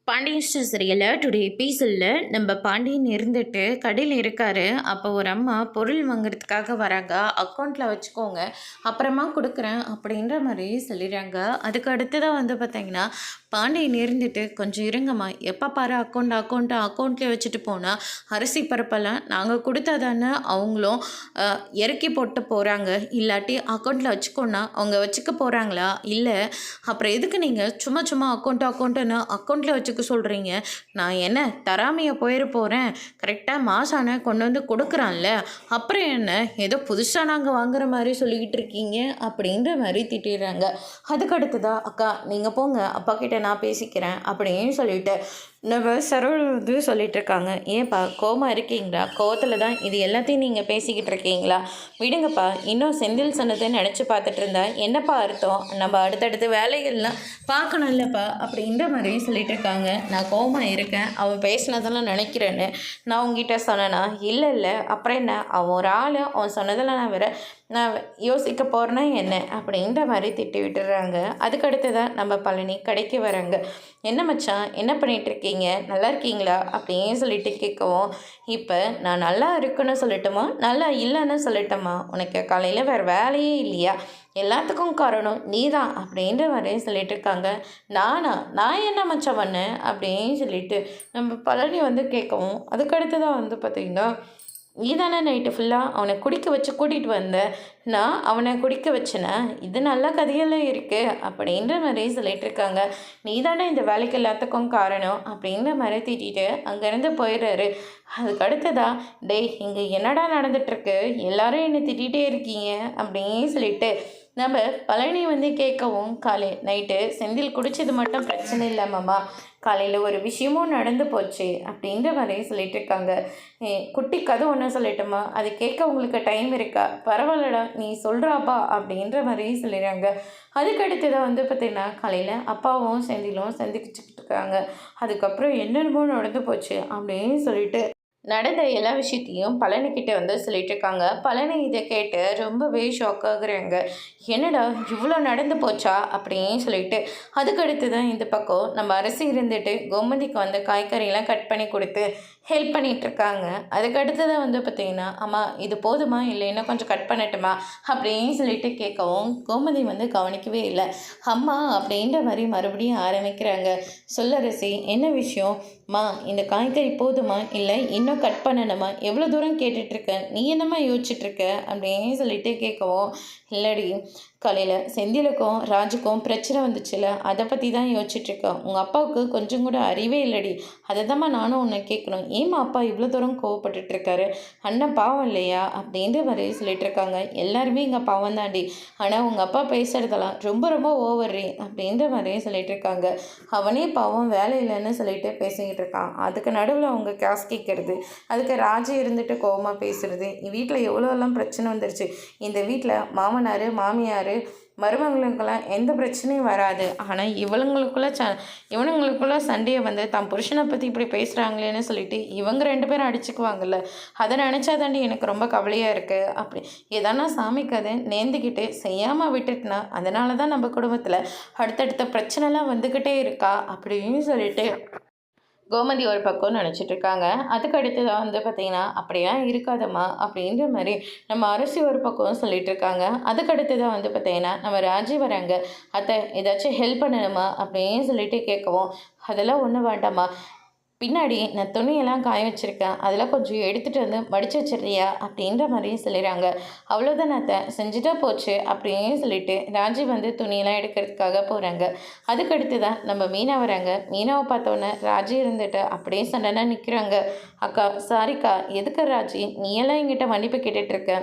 Pandian store சீரியலில் today எபிசோடில் நம்ம பாண்டியன் இருந்துட்டு கடையில் இருக்காரு. அப்போ ஒரு அம்மா பொருள் வாங்குறதுக்காக வராங்க. அக்கௌண்ட்டில் வச்சுக்கோங்க, அப்புறமா கொடுக்குறேன் அப்படின்ற மாதிரி சொல்லிடுறாங்க. அதுக்கு அடுத்ததாக பார்த்தீங்கன்னா பாண்டியன் இருந்துட்டு கொஞ்சம் இருங்கம்மா, எப்போ பாரு அக்கௌண்ட்லேயே வச்சுட்டு போனால் அரிசி பருப்பெல்லாம் நாங்கள் கொடுத்தாதானே அவங்களும் இறக்கி போட்டு போகிறாங்க. இல்லாட்டி அக்கௌண்ட்டில் வச்சுக்கோன்னா அவங்க வச்சுக்க போகிறாங்களா? இல்லை அப்புறம் எதுக்கு நீங்கள் சும்மா சும்மா அக்கௌண்ட்டுன்னு அக்கௌண்ட்டில் வச்சுக்க சொல்கிறீங்க? நான் என்ன தராமையை போகிறேன், கரெக்டாக மாசான கொண்டு வந்து கொடுக்குறான்ல, அப்புறம் என்ன ஏதோ புதுசாக நாங்கள் வாங்குற மாதிரி சொல்லிக்கிட்டு இருக்கீங்க அப்படின்ற மாதிரி திட்டிடுறாங்க. அதுக்கு அடுத்ததா அக்கா நீங்கள் போங்க, அப்பா கிட்ட நான் பேசிக்கிறேன் அப்படின்னு சொல்லிட்டு நம்ம சரவண சொல்லிட்டு இருக்காங்க. ஏன்ப்பா கோவமாக இருக்கீங்களா? கோவத்தில் தான் இது எல்லாத்தையும் நீங்கள் பேசிக்கிட்டு இருக்கீங்களா? விடுங்கப்பா, இன்னும் செந்தில் சொன்னதை நினச்சி பார்த்துட்டு இருந்தா என்னப்பா அர்த்தம்? நம்ம அடுத்தடுத்து வேலைகள்லாம் பார்க்கணும் இல்லைப்பா அப்படின்ற மாதிரியும் சொல்லிட்டு இருக்காங்க. நான் கோவமாக இருக்கேன், அவன் பேசினதெல்லாம் நினைக்கிறேன்னு நான் உங்ககிட்ட சொன்னேன்னா? இல்லை, அப்புறம் என்ன, அவன் ஒரு ஆள், அவன் சொன்னதெல்லாம் நான் யோசிக்க போகிறேன்னா என்ன அப்படின்ற மாதிரி திட்டி விட்டுறாங்க. அதுக்கடுத்து தான் நம்ம பழனி கடைக்கு வராங்க. என்ன மச்சான், என்ன பண்ணிகிட்டு இருக்கீங்க, நல்லா இருக்கீங்களா அப்படின்னு சொல்லிட்டு கேட்கவும், இப்போ நான் நல்லா இருக்குன்னு சொல்லட்டுமா, நல்லா இல்லைன்னு சொல்லட்டுமா? உனக்கு காலையில் வேறு வேலையே இல்லையா? எல்லாத்துக்கும் காரணம் நீ தான் அப்படின்ற மாதிரியும் சொல்லிட்டு இருக்காங்க. நான் என்ன மச்சான் பண்ணேன் அப்படின்னு சொல்லிட்டு நம்ம பழனி கேட்கவும், அதுக்கடுத்து தான் பார்த்திங்கன்னா, நீ தானே நைட்டு ஃபுல்லாக அவனை குடிக்க வச்சு கூட்டிகிட்டு வந்த, நான் அவனை குடிக்க வச்சேனே, இது நல்ல கதையெல்லாம் இருக்குது அப்படின்ற மாதிரி சொல்லிட்டு இருக்காங்க. நீ தானே இந்த வேலைக்கு எல்லாத்துக்கும் காரணம் அப்படின்ற மாதிரி திட்டிட்டு அங்கேருந்து போயிடுறாரு. அதுக்கு அடுத்ததா, டேய் இங்கே என்னடா நடந்துட்டுருக்கு, எல்லாரும் என்னை திட்டிகிட்டே இருக்கீங்க அப்படின்னு சொல்லிட்டு நம்ம பழனி கேட்கவும், நைட்டு செந்தில் குடித்தது மட்டும் பிரச்சனை இல்லாமம்மா, காலையில் ஒரு விஷயமும் நடந்து போச்சு அப்படின்ற மாதிரி சொல்லிட்டு இருக்காங்க. குட்டி கதை ஒன்று சொல்லட்டுமா, அது கேட்க உங்களுக்கு டைம் இருக்கா? பரவாயில்லடா நீ சொல்கிறாப்பா அப்படின்ற மாதிரி சொல்லிடுறாங்க. அதுக்கடுத்து தான் பார்த்திங்கன்னா காலையில் அப்பாவும் செந்திலும் சந்திச்சுக்கிட்டு இருக்காங்க. அதுக்கப்புறம் என்னென்னமோ நடந்து போச்சு அப்படின்னு சொல்லிட்டு நடந்த எல்லா விஷயத்தையும் பழனிக்கிட்ட சொல்லிட்டு இருக்காங்க. பழனி இதை கேட்டு ரொம்பவே ஷாக் ஆகுறாங்க. என்னடா இவ்வளோ நடந்து போச்சா அப்படின்னு சொல்லிட்டு. அதுக்கடுத்து தான் இந்த பக்கம் நம்ம அரசு இருந்துட்டு கோமதிக்கு காய்கறியெல்லாம் கட் பண்ணி கொடுத்து ஹெல்ப் பண்ணிகிட்ருக்காங்க. அதுக்கடுத்து தான் பார்த்திங்கன்னா, அம்மா இது போதுமா, இல்லை இன்னும் கொஞ்சம் கட் பண்ணட்டுமா அப்படின்னு சொல்லிட்டு கேட்கவும், கோமதி கவனிக்கவே இல்லை. அம்மா அப்படின்ற மாதிரி மறுபடியும் ஆரம்பிக்கிறாங்க. சொல்லரசி என்ன விஷயம்? மா இந்த காய்கறி போதுமா, இல்லை இன்னும் கட் பண்ணணுமா? எவ்வளோ தூரம் கேட்டுட்ருக்க, நீ என்னம்மா யோசிச்சுட்ருக்க அப்படின்னு சொல்லிட்டு கேட்கவும், இல்லடி காலையில் செந்திலுக்கும் ராஜுக்கும் பிரச்சனை வந்துச்சுல, அதை பற்றி தான் யோசிச்சுட்ருக்கேன். உங்கள் அப்பாவுக்கு கொஞ்சம் கூட அறிவே இல்லடி, அதை தான்மா நானும் உன்னை கேட்கணும். ஏம்மா அப்பா இவ்வளோ தூரம் கோவப்பட்டுட்ருக்காரு? அண்ணன் பாவம் இல்லையா அப்படின்ற மாதிரி சொல்லிகிட்ருக்காங்க. எல்லாருமே இங்கே பாவம் தாண்டி, ஆனால் உங்கள் அப்பா பேசுகிறதெல்லாம் ரொம்ப ரொம்ப ஓவர்ரி அப்படின்ற மாதிரியே சொல்லிகிட்ருக்காங்க. அவனே பாவம் வேலை இல்லைன்னு சொல்லிட்டு பேசிக்கிட்டு இருக்கான். அதுக்கு நடுவில் அவங்க காசு கேட்குறது, அதுக்கு ராஜு இருந்துட்டு கோவமாக பேசுகிறது. வீட்டில் எவ்வளோலாம் பிரச்சனை வந்துருச்சு. இந்த வீட்டில் மாமனார் மாமியார் மருமகளுக்கெல்லாம் எந்த பிரச்சனையும் வராது. ஆனால் இவனுங்களுக்குள்ள சண்டையை தான் புருஷனை பற்றி இப்படி பேசுகிறாங்களேன்னு சொல்லிட்டு இவங்க 2 பேரும் அடிச்சுக்குவாங்கல்ல, அதை நினச்சா தாண்டி எனக்கு ரொம்ப கவலையாக இருக்குது. அப்படி எதனா சாமிக்கு நேர்ந்துக்கிட்டு செய்யாமல் விட்டுட்டுனா, அதனால தான் நம்ம குடும்பத்தில் அடுத்தடுத்த பிரச்சனைலாம் வந்துக்கிட்டே இருக்கா அப்படின்னு சொல்லிட்டு கோமதி ஒரு பக்கம் நினச்சிட்ருக்காங்க. அதுக்கு அடுத்து தான் பார்த்திங்கன்னா, அப்படியா இருக்காதம்மா அப்படின்ற மாதிரி நம்ம அரசி ஒரு பக்கம் சொல்லிகிட்டு இருக்காங்க. அதுக்கடுத்து தான் பார்த்திங்கன்னா நம்ம ராஜி வராங்க. அத்தை ஏதாச்சும் ஹெல்ப் பண்ணணுமா அப்படின்னு சொல்லிட்டு கேட்கவும், அதெல்லாம் ஒன்றும் வேண்டாம்மா, பின்னாடி நான் துணியெல்லாம் காய வச்சுருக்கேன், அதெல்லாம் கொஞ்சம் எடுத்துகிட்டு மடித்து வச்சிடுறியா அப்படின்ற மாதிரியும் சொல்லிடுறாங்க. அவ்வளோதான் அத்தை, செஞ்சுட்டா போச்சு அப்படின்னு சொல்லிட்டு ராஜி துணியெல்லாம் எடுக்கிறதுக்காக போகிறாங்க. அதுக்கடுத்து தான் நம்ம மீனா வராங்க. மீனாவை பார்த்தோன்னே ராஜி இருந்துட்டு அப்படியே சண்டனா நிற்கிறாங்க. அக்கா சாரிக்கா, எதுக்கு ராஜி நீ எல்லாம் என்கிட்ட மன்னிப்பு கேட்டுட்ருக்க?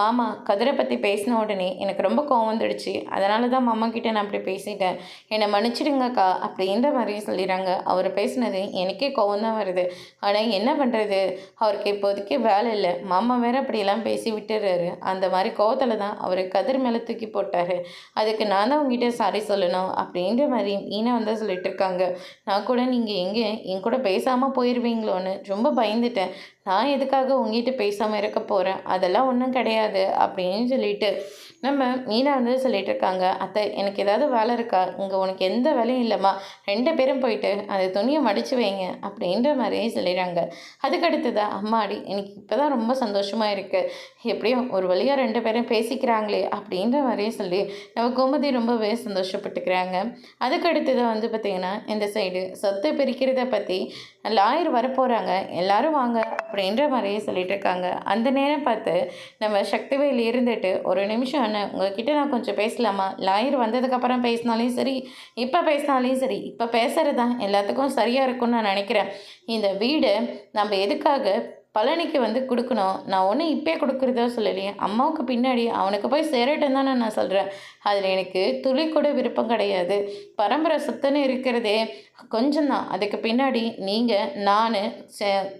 மாமா கதிரை பற்றி பேசின உடனே எனக்கு ரொம்ப கோவம் வந்துடுச்சு, அதனால தான் மாமா கிட்டே நான் அப்படி பேசிட்டேன், என்னை மன்னிச்சிடுங்கக்கா அப்படின்ற மாதிரியும் சொல்லிடுறாங்க. அவர் பேசினது எனக்கே கோவம் தான் வருது. ஆனால் என்ன பண்ணுறது, அவருக்கு இப்போதைக்கு வேலை இல்லை, மாமா வேற அப்படியெல்லாம் பேசி விட்டுறாரு. அந்த மாதிரி கோவத்தில் தான் அவர் கதிர் மேலே தூக்கி போட்டார். அதுக்கு நான் தான் உங்ககிட்ட சாரி சொல்லணும் அப்படின்ற மாதிரி மீனா வந்து சொல்லிட்டு இருக்காங்க. நான் கூட நீங்கள் எங்கே என் கூட பேசாமல் போயிடுவீங்களோன்னு ரொம்ப பயந்துட்டேன். நான் எதுக்காக உங்ககிட்ட பேசாமல் இருக்க போகிறேன், அதெல்லாம் ஒன்றும் கிடையாது அப்படின்னு சொல்லிட்டு நம்ம மீனா வந்து சொல்லிட்டு இருக்காங்க. அத்தை, எனக்கு ஏதாவது வேலை இருக்கா, இங்கே உனக்கு எந்த வேலையும் இல்லைம்மா, 2 பேரும் போயிட்டு அந்த துணியை மடித்து வைங்க அப்படின்ற மாதிரியே சொல்லிடுறாங்க. அதுக்கடுத்ததா அம்மாடி எனக்கு இப்போ தான் ரொம்ப சந்தோஷமாக இருக்குது, எப்படியும் ஒரு வழியாக 2 பேரும் பேசிக்கிறாங்களே அப்படின்ற மாதிரியே சொல்லி நம்ம கோமதி ரொம்பவே சந்தோஷப்பட்டுக்கிறாங்க. அதுக்கடுத்ததாக வந்து பார்த்திங்கன்னா இந்த சைடு சொத்தை பிரிக்கிறத பற்றி லாயர் வரப்போகிறாங்க, எல்லாரும் வாங்க அப்படின்ற மாதிரியே சொல்லிட்டு இருக்காங்க. அந்த நேரம் பார்த்து நம்ம சக்திவேல் இருந்துட்டு, ஒரு நிமிஷம் அண்ணன் உங்ககிட்ட நான் கொஞ்சம் பேசலாமா, லாயர் வந்ததுக்கப்புறம் பேசினாலும் சரி, இப்போ பேசினாலும் சரி, இப்போ பேசுகிறது தான் எல்லாத்துக்கும் சரியாக இருக்கும்னு நான் நினைக்கிறேன். இந்த வீடு நம்ம எதுக்காக பழனிக்கு வந்து கொடுக்கணும், நான் ஒன்றும் இப்போயே கொடுக்குறதா சொல்லலையே, அம்மாவுக்கு பின்னாடி அவனுக்கு போய் சேரட்டும் தானே நான் சொல்கிறேன். அதில் எனக்கு துளி கூட விருப்பம் கிடையாது. பரம்பரை சொத்துன்னு இருக்கிறதே கொஞ்சம் தான், அதுக்கு பின்னாடி நீங்கள், நான்,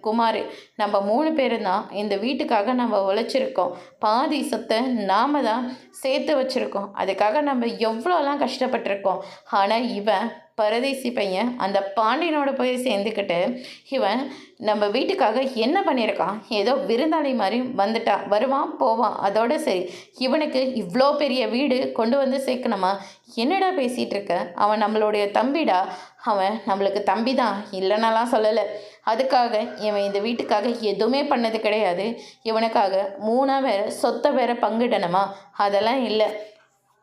குமார், நம்ம 3 பேரும் தான் இந்த வீட்டுக்காக நம்ம உழைச்சிருக்கோம். பாதி சொத்தை நாம் தான் சேர்த்து வச்சுருக்கோம். அதுக்காக நம்ம எவ்வளோலாம் கஷ்டப்பட்டிருக்கோம். ஆனால் இவன் பரதேசி பையன் அந்த பாண்டியனோட போய் சேர்ந்துக்கிட்டு இவன் நம்ம வீட்டுக்காக என்ன பண்ணியிருக்கான், ஏதோ விருந்தாளி மாதிரி வந்துட்டான், வருவான் போவான், அதோட சரி. இவனுக்கு இவ்வளோ பெரிய வீடு கொண்டு வந்து சேர்க்கணுமா, என்னடா பேசிகிட்டு இருக்க, அவன் நம்மளுடைய தம்பிடா, அவன் நம்மளுக்கு தம்பி தான், இல்லைன்னாலாம் சொல்லலை. அதுக்காக இவன் இந்த வீட்டுக்காக எதுவுமே பண்ணது கிடையாது. இவனுக்காக 3 வேற சொத்தை வேற பங்கிடணுமா, அதெல்லாம் இல்லை.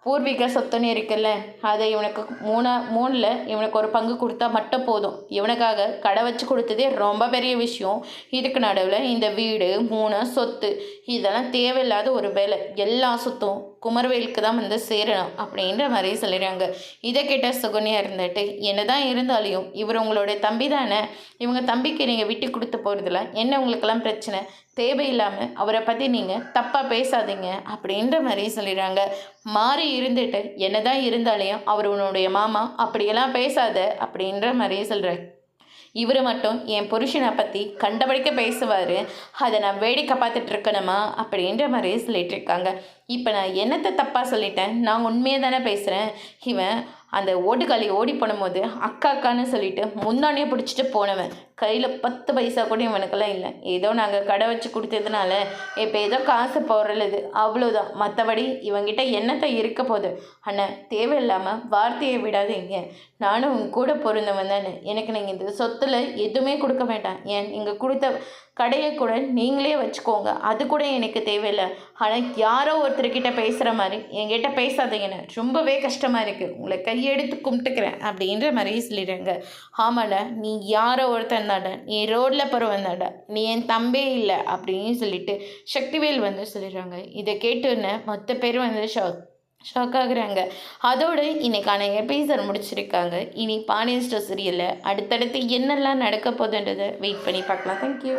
பூர்வீக சொத்துன்னு இருக்குல்ல, அதை இவனுக்கு 3ல் இவனுக்கு ஒரு பங்கு கொடுத்தா மட்டும் போதும். இவனுக்காக கடை வச்சு கொடுத்ததே ரொம்ப பெரிய விஷயம். இதுக்கு நடுவில் இந்த வீடு 3 சொத்து இதெல்லாம் தேவையில்லாத ஒரு வேலை. எல்லா சொத்தும் குமரவேலுக்கு தான் வந்து சேரணும் அப்படின்ற மாதிரி சொல்லிடுறாங்க. இதை கேட்ட சுகன்யா இருந்துட்டு, என்ன தான் இருந்தாலையும் இவர் உங்களுடைய தம்பி தானே, இவங்க தம்பிக்கு நீங்கள் விட்டு கொடுத்து போகிறதுல என்ன உங்களுக்கெல்லாம் பிரச்சனை, தேவையில்லாமல் அவரை பற்றி நீங்கள் தப்பாக பேசாதீங்க அப்படின்ற மாதிரி சொல்லிடுறாங்க. மாறி இருந்துட்டு என்ன தான் இருந்தாலையும் அவர் உன்னுடைய மாமா, அப்படியெல்லாம் பேசாத அப்படின்ற மாதிரியே சொல்கிறார். இவர் மட்டும் என் புருஷனை பற்றி கண்டபடிக்க பேசுவார், அதை நான் வேடிக்கை பார்த்துட்டு இருக்கணுமா அப்படின்ற மாதிரியே சொல்லிட்டு இருக்காங்க. இப்போ நான் என்னத்தை தப்பாக சொல்லிட்டேன், நான் உண்மையாக தானே பேசுகிறேன். இவன் அந்த ஓடுகாலி ஓடி போனும்போது அக்கா அக்கான்னு சொல்லிட்டு முன்னாடியே பிடிச்சிட்டு போனவன், கையில் 10 பைசா கூட இவனுக்கெல்லாம் இல்லை. ஏதோ நாங்கள் கடை வச்சு கொடுத்ததுனால இப்போ ஏதோ காசு போடுறது அவ்வளோதான், மற்றபடி இவங்கிட்ட என்னத்தை இருக்க போகுது. அண்ணன், தேவையில்லாமல் வார்த்தையை விடாதீங்க, நானும் உங்க கூட பொருந்தவன் தானே, எனக்கு நீங்கள் இந்த சொத்தில் எதுவுமே கொடுக்க வேண்டாம். ஏன் நீங்கள் கொடுத்த கடையை கூட நீங்களே வச்சுக்கோங்க, அது கூட எனக்கு தேவையில்லை. ஆனால் யாரோ ஒருத்தர்கிட்ட பேசுகிற மாதிரி என்கிட்ட பேசாதீங்கன்னு ரொம்பவே கஷ்டமாக இருக்குது, உங்களை கையெடுத்து கும்பிட்டுக்கிறேன் அப்படின்ற மாதிரி சொல்லிடுறாங்க. ஆமாடா, நீ யாரோ ஒருத்தன் தாண்டா, நீ ரோட்டில் பருவந்தாண்டா, நீ என் தம்பே இல்லை அப்படின்னு சொல்லிட்டு சக்திவேல் வந்து சொல்லிடுறாங்க. இதை கேட்டுன்னு மொத்த பேர் வந்து ஷாக் ஆகுறாங்க. அதோடு இன்னைக்கான எபிசோட் முடிச்சிருக்காங்க. இனி பாண்டியன் ஸ்டோர் சீரியலில் அடுத்தடுத்து என்னெல்லாம் நடக்க போகுதுன்றதை வெயிட் பண்ணி பார்க்கலாம். தேங்க்யூ.